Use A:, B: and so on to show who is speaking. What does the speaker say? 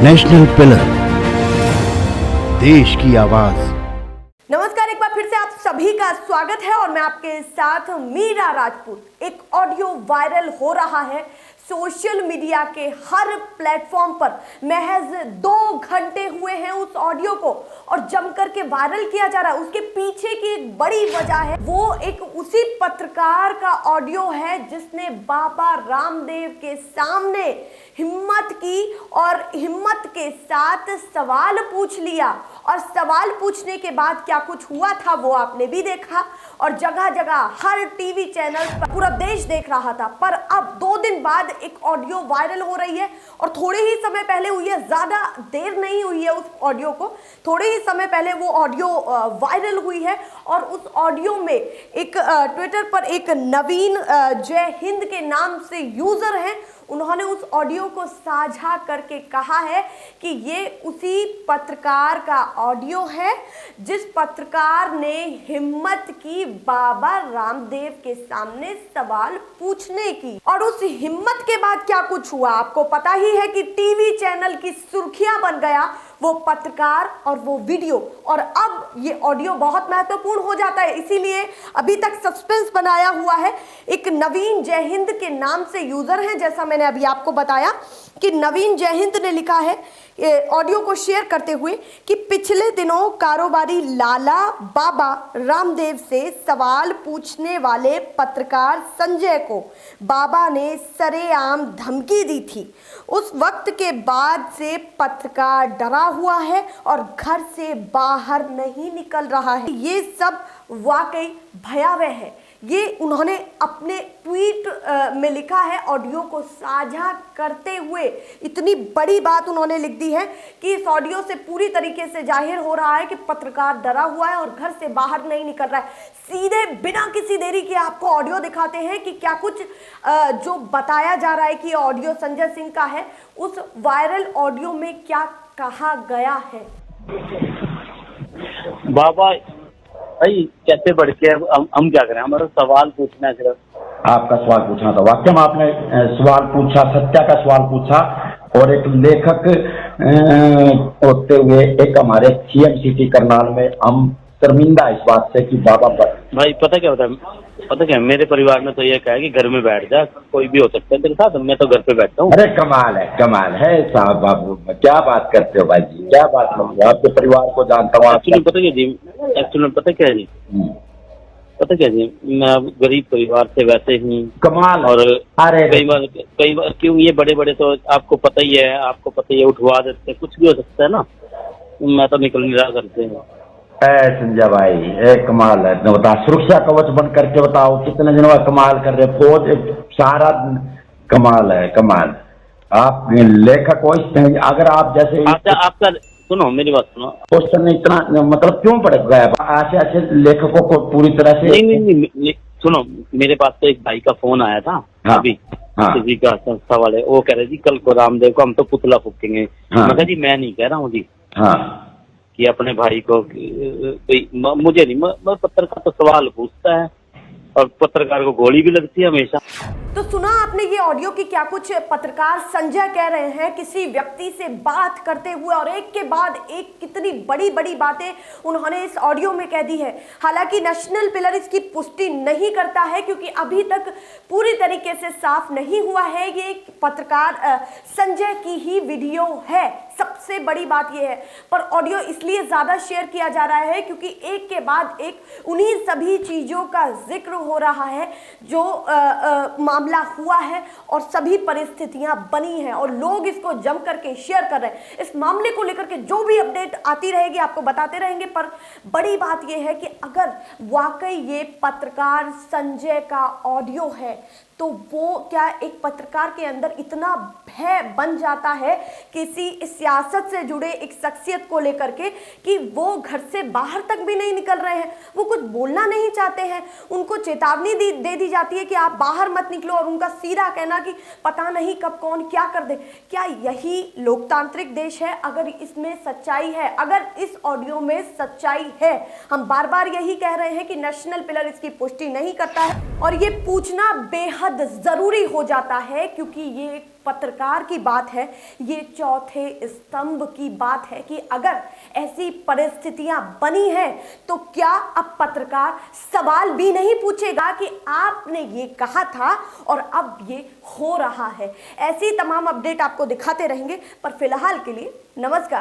A: National pillar, देश की आवाज।
B: नमस्कार, एक बार फिर से आप सभी का स्वागत है और मैं आपके साथ मीरा राजपूत। एक ऑडियो वायरल हो रहा है सोशल मीडिया के हर प्लेटफॉर्म पर। महज 2 घंटे हुए हैं उस ऑडियो को और जमकर के वायरल किया जा रहा है। उसके पीछे की एक बड़ी वजह है, वो एक उसी पत्रकार का ऑडियो है जिसने बाबा रामदेव के सामने हिम्मत की और हिम्मत के साथ सवाल पूछ लिया। और सवाल पूछने के बाद क्या कुछ हुआ था वो आपने भी देखा और जगह जगह हर टीवी चैनल पर पूरा देश देख रहा था। पर अब 2 दिन बाद एक ऑडियो वायरल हो रही है और थोड़े ही समय पहले हुई है, ज्यादा देर नहीं हुई है उस ऑडियो को, थोड़े ही समय पहले वो ऑडियो वायरल हुई है। और उस ऑडियो में एक ट्विटर पर एक नवीन जय हिंद के नाम से यूजर हैं, उन्होंने उस ऑडियो को साझा करके कहा है कि ये उसी पत्रकार का ऑडियो है जिस पत्रकार ने हिम्मत की बाबा रामदेव के सामने सवाल पूछने की। और उस हिम्मत के बाद क्या कुछ हुआ आपको पता ही है कि टीवी चैनल की सुर्खियां बन गया वो पत्रकार और वो वीडियो। और अब ये ऑडियो बहुत महत्वपूर्ण हो जाता है, इसीलिए अभी तक सस्पेंस बनाया हुआ है। एक नवीन जय हिंद के नाम से यूजर हैं, जैसा मैंने अभी आपको बताया कि नवीन जय हिंद ने लिखा है ऑडियो को शेयर करते हुए कि पिछले दिनों कारोबारी लाला बाबा रामदेव से सवाल पूछने वाले पत्रकार संजय को बाबा ने सरेआम धमकी दी थी। उस वक्त के बाद से पत्रकार डरा हुआ है और घर से बाहर नहीं निकल रहा है। ये सब वाकई भयावह है। ये उन्होंने अपने ट्वीट में लिखा है, ऑडियो को साझा करते हुए इतनी बड़ी बात उन्होंने लिख दी है कि इस ऑडियो से पूरी तरीके से जाहिर हो रहा है कि पत्रकार डरा हुआ है और घर से बाहर नहीं निकल रहा है। सीधे बिना किसी देरी के आपको ऑडियो दिखाते हैं कि क्या कुछ जो बताया जा रहा है कि ऑडियो संजय सिंह का है, उस वायरल ऑडियो में क्या कहा गया है।
C: बाबा भाई कैसे बढ़ के हम क्या करें, हमारा सवाल पूछना है। सिर्फ
D: आपका सवाल पूछना था, वाकई में आपने सवाल पूछा, सत्या का सवाल पूछा। और एक लेखक होते हुए एक हमारे सीएम सिटी करनाल में हम शर्मिंदा इस बात से कि बाबा
C: भाई पता क्या होता है, पता क्या मेरे परिवार में तो ये कहा है कि घर में बैठ जा, कोई भी हो सकता है तेरे साथ, मैं तो घर पे बैठता हूँ।
D: अरे कमाल है साहब, बाबू क्या बात करते हो भाई जी, क्या बात है। आपके परिवार को जानता हूँ।
C: एक्चुअली पता क्या जी, एक्चुअली पता क्या है जी, पता क्या जी, मैं गरीब परिवार से वैसे ही
D: कमाल।
C: और
D: अरे
C: कई बार क्यों ये बड़े बड़े तो आपको पता ही है, उठवा देते, कुछ भी हो सकता है ना। मैं तो निकल नहीं रहा करते हैं।
D: संजय भाई एक कमाल है, बता सुरक्षा कवच बन करके बताओ कितने दिनों का कमाल कर रहे, फौज सारा कमाल है, कमाल। आप लेखक हो, अगर आप जैसे
C: आपका सुनो, मेरी बात सुनो,
D: क्वेश्चन इतना मतलब क्यों पड़ गया ऐसे लेखकों को पूरी तरह से।
C: नहीं, सुनो, मेरे पास तो एक भाई का फोन आया था।
D: हाँ,
C: अभी
D: हाँ,
C: किसी का संस्था वाले, वो कह रहे जी कल को रामदेव को हम तो पुतला फूकेंगे।
D: हाँ,
C: मैं कहा जी मैं नहीं कह रहा हूँ जी,
D: हाँ,
C: कि अपने भाई को मुझे नहीं, मैं पत्रकार तो सवाल पूछता है और पत्रकार को गोली भी लगती है हमेशा।
B: तो सुना आपने ये ऑडियो की क्या कुछ पत्रकार संजय कह रहे हैं किसी व्यक्ति से बात करते हुए, और एक के बाद एक कितनी बड़ी बड़ी बातें उन्होंने इस ऑडियो में कह दी है। हालांकि नेशनल पिलर इसकी पुष्टि नहीं करता है क्योंकि अभी तक पूरी तरीके से साफ नहीं हुआ है ये एक पत्रकार संजय की ही वीडियो है। सबसे बड़ी बात यह है, पर ऑडियो इसलिए ज्यादा शेयर किया जा रहा है क्योंकि एक के बाद एक उन्हीं सभी चीजों का जिक्र हो रहा है जो मामला हुआ है और सभी परिस्थितियां बनी हैं और लोग इसको जम करके शेयर कर रहे हैं। इस मामले को लेकर के जो भी अपडेट आती रहेगी आपको बताते रहेंगे। पर बड़ी बात यह है कि अगर वाकई ये पत्रकार संजय का ऑडियो है तो वो क्या एक पत्रकार के अंदर इतना भय बन जाता है किसी सियासत से जुड़े एक शख्सियत को लेकर के कि वो घर से बाहर तक भी नहीं निकल रहे हैं, वो कुछ बोलना नहीं चाहते हैं, उनको चेतावनी दे दी जाती है कि आप बाहर मत निकलो और उनका सीधा कहना कि पता नहीं कब कौन क्या कर दे। क्या यही लोकतांत्रिक देश है? अगर इसमें सच्चाई है, अगर इस ऑडियो में सच्चाई है, हम बार बार यही कह रहे हैं कि नेशनल पिलर इसकी पुष्टि नहीं करता है और ये पूछना बेहद जरूरी हो जाता है क्योंकि ये पत्रकार की बात है, ये चौथे स्तंभ की बात है कि अगर ऐसी परिस्थितियां बनी हैं तो क्या अब पत्रकार सवाल भी नहीं पूछेगा कि आपने ये कहा था और अब ये हो रहा है। ऐसी तमाम अपडेट आपको दिखाते रहेंगे, पर फिलहाल के लिए नमस्कार।